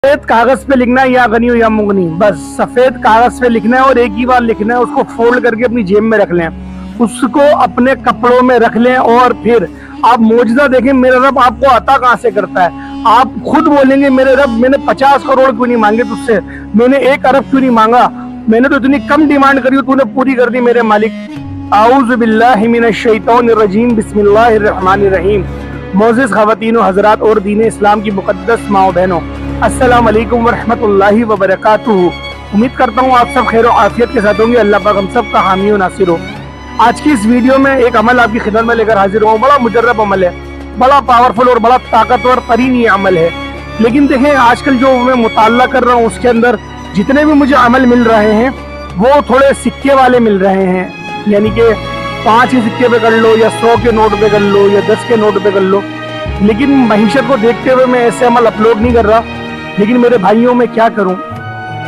सफेद कागज पे लिखना है या गनी हो या मुगनी, बस सफेद कागज पे लिखना है और एक ही बार लिखना है। उसको फोल्ड करके अपनी जेब में रख लें, उसको अपने कपड़ों में रख लें और फिर आप मौजूदा देखें मेरा रब आपको अता कहां से करता है। आप खुद बोलेंगे मेरे रब मैंने 50 करोड़ क्यों नहीं मांगे तुझसे, मैंने 1 अरब क्यों नहीं मांगा, मैंने तो इतनी कम डिमांड करी तूने पूरी कर दी मेरे मालिक। आऊज़ु बिल्लाहि मिनश शैतानिर रजीम, बिस्मिल्लाहिर रहमानिर रहीम। मोअज़्ज़िज़ ख़वातीन व हज़रात और दीन इस्लाम की मुक़द्दस माँ बहनों, अस्सलाम वालेकुम व रहमतुल्लाहि व बरकातुहू। उम्मीद करता हूँ आप सब खैर और आफियत के साथ होंगे। अल्लाह पाक हम सब का हामी व नासिर हो। आज की इस वीडियो में एक अमल आपकी खिदमत में लेकर हाजिर हूँ। बड़ा मुजर्रब अमल है, बड़ा पावरफुल और बड़ा ताकतवर तरीन ये अमल है। लेकिन देखें आजकल जो मैं मुताल्ला कर रहा हूँ उसके अंदर जितने भी मुझे अमल मिल रहे हैं वो थोड़े सिक्के वाले मिल रहे हैं, यानी कि 5 के सिक्के पे कर लो या 100 के नोट पे कर लो या 10 के नोट पे कर लो। लेकिन महीशत को देखते हुए मैं ऐसे अमल अपलोड नहीं कर रहा। लेकिन मेरे भाइयों में क्या करूं,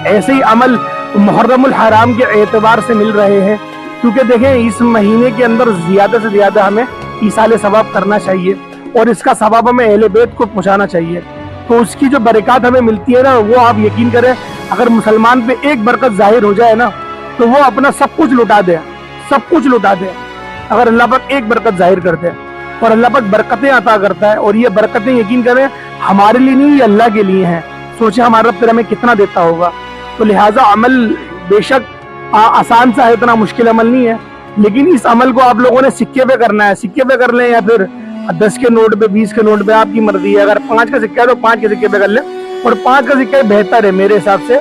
ऐसे ही अमल मुहर्रमुल हराम के एतबार से मिल रहे हैं, क्योंकि देखें इस महीने के अंदर ज्यादा से ज्यादा हमें ईसाले सवाब करना चाहिए और इसका सवाब हमें अहले बैत को पहुंचाना चाहिए। तो उसकी जो बरकत हमें मिलती है ना, वो आप यकीन करें अगर मुसलमान पे एक बरकत जाहिर हो जाए ना तो वो अपना सब कुछ लुटा दे, सब कुछ लुटा दे। अगर अल्लाह पाक एक बरकत जाहिर कर दे और अल्लाह पाक बरकतें अता करता है, और ये बरकतें यकीन करें हमारे लिए नहीं, ये अल्लाह के लिए हैं। सोचे हमारा रब फिर हमें कितना देता होगा। तो लिहाजा अमल बेशक आसान सा है, इतना मुश्किल अमल नहीं है। लेकिन इस अमल को आप लोगों ने सिक्के पे करना है, सिक्के पे कर लें या फिर 10 के नोट पे, 20 के नोट पे, आपकी मर्जी है। अगर 5 का सिक्का है तो 5 के सिक्के पे कर लें, और 5 का सिक्का बेहतर है मेरे हिसाब से।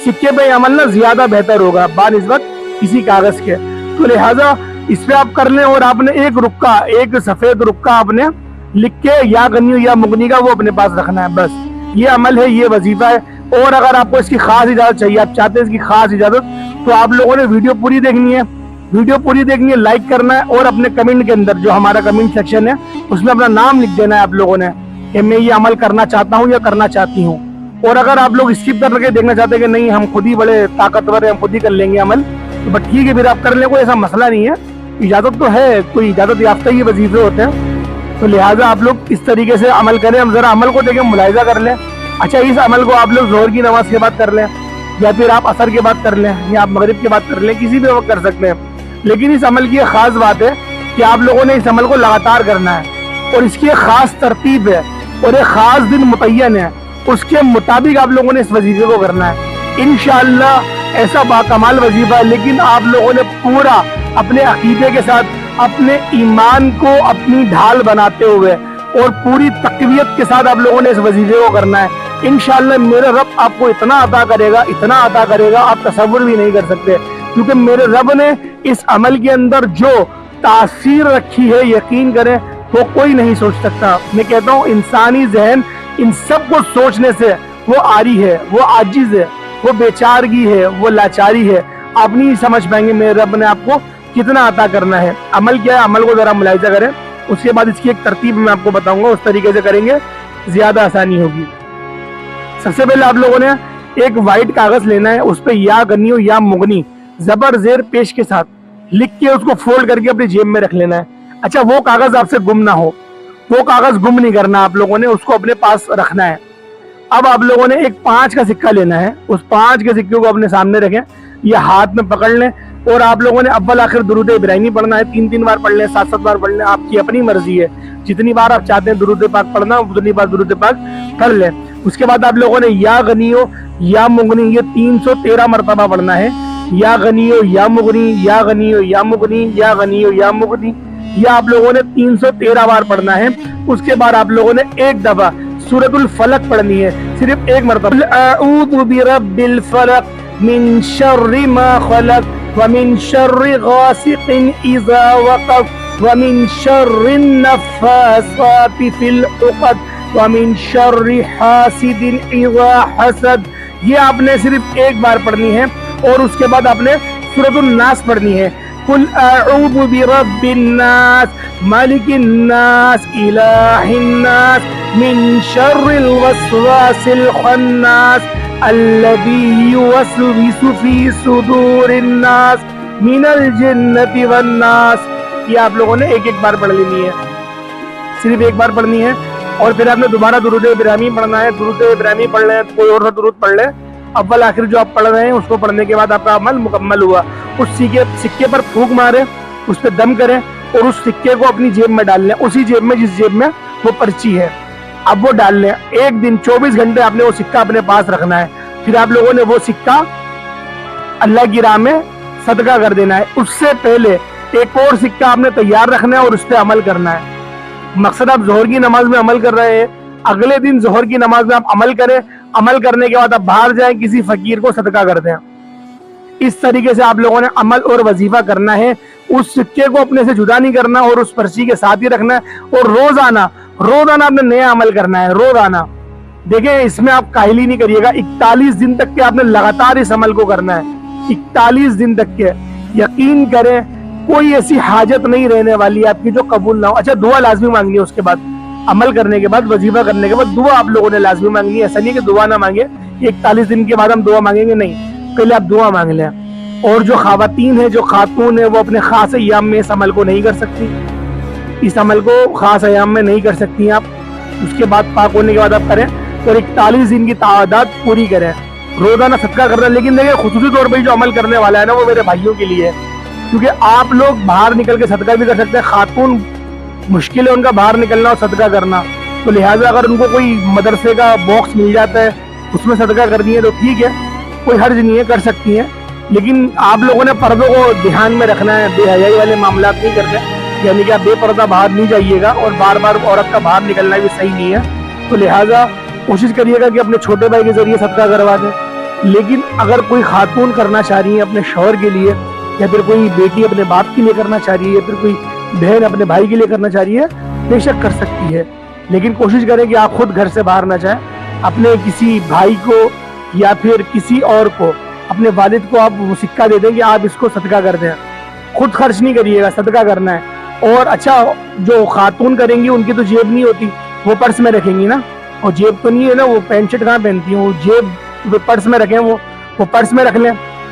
सिक्के पे अमल ना ज्यादा बेहतर होगा बानिस्बत किसी कागज के। तो लिहाजा इस पे आप कर लें और आपने एक रुक्का, एक सफेद रुक्का आपने लिख के या गनी या मुगनी का वो अपने पास रखना है। बस ये अमल है, ये वजीफा है। और अगर आपको इसकी खास इजाजत चाहिए, आप चाहते हैं इसकी खास इजाजत, तो आप लोगों ने वीडियो पूरी देखनी है, वीडियो पूरी देखनी है, लाइक करना है और अपने कमेंट के अंदर जो हमारा कमेंट सेक्शन है उसमें अपना नाम लिख देना है आप लोगों ने कि मैं ये अमल करना चाहता हूँ या करना चाहती हूँ। और अगर आप लोग स्किप करके देखना चाहते हैं कि नहीं हम खुद ही बड़े ताकतवर हैं, हम खुद ही कर लेंगे अमल, तो बट ठीक है, फिर आप कर लें, कोई ऐसा मसला नहीं है। इजाजत तो है, कोई इजाजत याफ्ता ही वजीफे होते हैं। तो लिहाजा आप लोग इस तरीके से अमल करें। हम जरा अमल को देखें, मुलाहिजा कर लें। अच्छा, इस अमल को आप लोग जोहर की नमाज के बाद कर लें या फिर आप असर के बाद कर लें या आप मगरिब के बाद कर लें, किसी भी वक्त कर सकते हैं। लेकिन इस अमल की एक खास बात है कि आप लोगों ने इस अमल को लगातार करना है और इसकी एक खास तरतीब है और एक खास दिन मुतय्यन है, उसके मुताबिक आप लोगों ने इस वजीफे को करना है। इंशाअल्लाह ऐसा बाकमाल वजीफा है, लेकिन आप लोगों ने पूरा अपने अकीदे के साथ अपने ईमान को अपनी ढाल बनाते हुए और पूरी तकवीयत के साथ आप लोगों ने इस वजीफे को करना है। इंशाअल्लाह मेरा रब आपको इतना अता करेगा, इतना अता करेगा आप तसव्वुर भी नहीं कर सकते, क्योंकि मेरे रब ने इस अमल के अंदर जो तासीर रखी है यकीन करें वो कोई नहीं सोच सकता। मैं कहता हूँ इंसानी जहन इन सब को सोचने से वो आरी है, वो आजिज है, वो बेचारगी है, वो लाचारी है। आप नहीं समझ पाएंगे मेरे रब ने आपको कितना अता करना है। अमल क्या है, अमल को जरा मुलाहिजा करें, उसके बाद इसकी एक तरतीब मैं आपको बताऊंगा, उस तरीके से करेंगे ज्यादा आसानी होगी। सबसे पहले आप लोगों ने एक वाइट कागज लेना है, उस पर या गनी या मुगनी जबर जेर पेश के साथ लिख के उसको फोल्ड करके अपनी जेब में रख लेना है। अच्छा, वो कागज आपसे गुम ना हो, वो कागज गुम नहीं करना आप लोगों ने, उसको अपने पास रखना है। अब आप लोगों ने एक 5 का सिक्का लेना है, उस 5 के सिक्के को अपने सामने रखें, ये हाथ में पकड़ लें और आप लोगों ने अव्वल आखिर दुरूद इब्राहिमी पढ़ना है। 3-3 बार पढ़ लें, 7-7 बार पढ़ लें, आपकी अपनी मर्जी है। जितनी बार आप चाहते हैं दुरूद पाक पढ़ना उतनी बार दुरूद पाक पढ़ लें। उसके बाद आप लोगों ने या गनियो या मुगनी ये 313 मरतबा पढ़ना है। या गनियो या मुगनी, या गनियो या मुगनी, या गनियो या मुगनी, या आप लोगों ने 313 बार पढ़ना है। उसके बाद आप लोगों ने एक दफा सूरतुल फलक पढ़नी है, सिर्फ एक मरतबा। अऊज़ु बिरब्बिल फलक मिन शर्रि मा खलक व मिन शर्रि गासिकिन इज़ा वक़ब व मिन शर्रि नफ़्फ़ासाति फिल उक़द व मिन शर्रि हासिदिन इज़ा हसद। ये आपने सिर्फ एक बार पढ़नी है और उसके बाद आपने सूरतुन नास पढ़नी है। कुल अऊज़ु बिरब्बिन नास मालिकिन नास इलाहिन नास मिन शर्रिल वस्वासिल खन्नास अल्लज़ी युवस्विसु फी सुदूरिन नास मिनल जिन्नति वन नास। ये आप लोगों ने एक एक बार पढ़ लेनी है, सिर्फ एक बार पढ़नी है। اور پھر آپ نے دوبارہ درود ابراہیمی پڑھنا ہے. درود ابراہیمی پڑھ لیں, کوئی اور سا درود پڑھ لیں, اول آخر جو آپ پڑھ رہے ہیں اس کو پڑھنے کے بعد آپ کا عمل مکمل ہوا. اس سکے پر پھونک مارے, اس پہ دم کریں اور اس سکے کو اپنی جیب میں ڈال لیں, اسی جیب میں جس جیب میں وہ پرچی ہے. اب وہ ڈال لیں. ایک دن 24 گھنٹے آپ نے وہ سکہ اپنے پاس رکھنا ہے. پھر آپ لوگوں نے وہ سکہ اللہ کی راہ میں صدقہ کر دینا ہے. اس سے پہلے ایک اور سکہ آپ نے تیار رکھنا ہے اور اس پہ عمل کرنا ہے. مقصد آپ ظہر کی نماز میں عمل کر رہے ہیں, اگلے دن ظہر کی نماز میں آپ عمل کریں, عمل کرنے کے بعد آپ باہر جائیں, کسی فقیر کو صدقہ کر دیں. اس طریقے سے آپ لوگوں نے عمل اور وظیفہ کرنا ہے. اس سکے کو اپنے سے جدا نہیں کرنا اور اس پرچی کے ساتھ ہی رکھنا ہے. اور روزانہ آپ نے نیا عمل کرنا ہے. روزانہ دیکھیں, اس میں آپ کاہلی نہیں کریے گا. 41 دن تک کے آپ نے لگاتار اس عمل کو کرنا ہے. 41 دن تک کے. یقین کریں کوئی ایسی حاجت نہیں رہنے والی آپ کی جو قبول نہ ہو. اچھا, دعا لازمی مانگنی ہے. اس کے بعد عمل کرنے کے بعد, وظیفہ کرنے کے بعد دعا آپ لوگوں نے لازمی مانگنی ہے. ایسا نہیں کہ دعا نہ مانگے, 41 دن کے بعد ہم دعا مانگیں گے, نہیں, پہلے آپ دعا مانگ لیں. اور جو خواتین ہیں, جو خاتون ہیں, وہ اپنے خاص ایام میں اس عمل کو نہیں کر سکتی. اس عمل کو خاص ایام میں نہیں کر سکتی ہیں آپ. اس کے بعد پاک ہونے کے بعد آپ کریں اور 41 دن کی تعداد پوری کریں. روزانہ صدقہ کرنا. لیکن دیکھیں, خصوصی طور پہ جو عمل کرنے والا ہے نا, وہ میرے بھائیوں کے لیے ہے. کیونکہ آپ لوگ باہر نکل کے صدقہ بھی کر سکتے ہیں. خاتون مشکل ہے ان کا باہر نکلنا اور صدقہ کرنا, تو لہٰذا اگر ان کو کوئی مدرسے کا باکس مل جاتا ہے, اس میں صدقہ کرنی ہے تو ٹھیک ہے, کوئی حرج نہیں ہے, کر سکتی ہیں. لیکن آپ لوگوں نے پردوں کو دھیان میں رکھنا ہے. بے حیائی والے معاملات نہیں کرتے, یعنی کہ آپ بے پردہ باہر نہیں جائیے گا, اور بار بار عورت کا باہر نکلنا بھی صحیح نہیں ہے. تو لہٰذا کوشش کریے گا کہ اپنے چھوٹے بھائی کے ذریعے صدقہ کروا دیں. لیکن اگر کوئی خاتون کرنا چاہ رہی ہے اپنے شوہر کے لیے, یا پھر کوئی بیٹی اپنے باپ کے لیے کرنا چاہ رہی ہے, یا پھر کوئی بہن اپنے بھائی کے لیے کرنا چاہ رہی ہے, بے شک کر سکتی ہے. لیکن کوشش کریں کہ آپ خود گھر سے باہر نہ جائیں. اپنے کسی بھائی کو یا پھر کسی اور کو, اپنے والد کو آپ وہ سکہ دے دیں کہ آپ اس کو صدقہ کر دیں. خود خرچ نہیں کریے گا, صدقہ کرنا ہے. اور اچھا, جو خاتون کریں گی ان کی تو جیب نہیں ہوتی, وہ پرس میں رکھیں گی نا. اور جیب تو نہیں ہے نا, وہ پینٹ شرٹ کہاں پہنتی ہیں, وہ جیب پرس میں رکھیں, وہ پرس میں رکھ لیں.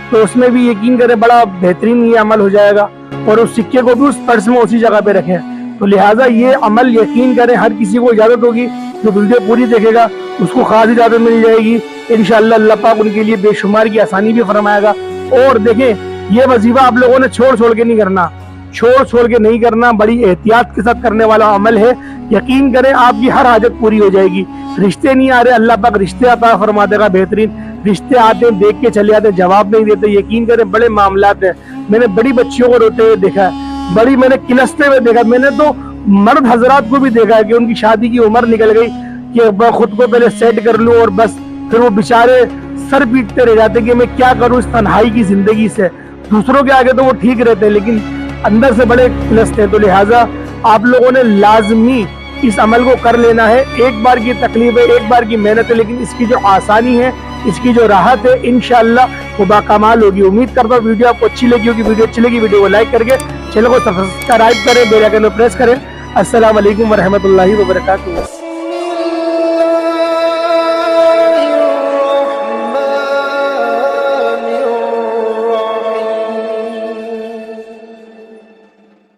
تو اس میں بھی یقین کریں بڑا بہترین یہ عمل ہو جائے گا. اور اس سکے کو بھی اس پرس میں اسی جگہ پہ رکھیں. تو لہٰذا یہ عمل یقین کریں ہر کسی کو اجازت ہوگی. جو ویڈیو پوری دیکھے گا اس کو خاص اجازت مل جائے گی. انشاءاللہ اللہ پاک ان کے لیے بے شمار کی آسانی بھی فرمائے گا. اور دیکھیں, یہ وظیفہ آپ لوگوں نے چھوڑ کے نہیں کرنا, چھوڑ کے نہیں کرنا, بڑی احتیاط کے ساتھ کرنے والا عمل ہے. یقین کریں آپ کی ہر حاجت پوری ہو جائے گی. رشتے نہیں آ رہے, اللہ پاک رشتے عطا فرما دے گا. بہترین رشتے آتے ہیں, دیکھ کے چلے آتے ہیں, جواب نہیں دیتے. یقین کریں بڑے معاملات ہیں. میں نے بڑی بچیوں کو روتے ہوئے دیکھا ہے, بڑی میں نے کلستے ہوئے دیکھا. میں نے تو مرد حضرات کو بھی دیکھا ہے کہ ان کی شادی کی عمر نکل گئی کہ میں خود کو پہلے سیٹ کر لوں, اور بس پھر وہ بیچارے سر پیٹتے رہ جاتے کہ میں کیا کروں اس تنہائی کی زندگی سے. دوسروں کے آگے تو وہ ٹھیک رہتے ہیں, لیکن اندر سے بڑے کلستے ہیں. تو لہٰذا آپ لوگوں نے لازمی اس عمل کو کر لینا ہے. ایک بار کی تکلیف ہے, ایک بار کی محنت ہے, لیکن اس کی جو آسانی ہے, اس کی جو راحت ہے, انشاءاللہ وہ باکمال ہوگی. امید کرتا ہوں ویڈیو آپ کو اچھی لگی ہوگی. ویڈیو اچھی لگی ویڈیو کو لائک کر کے چینل کو سبسکرائب کریں, بیل آئیکن کو پریس کریں. السلام علیکم ورحمۃ اللہ وبرکاتہ.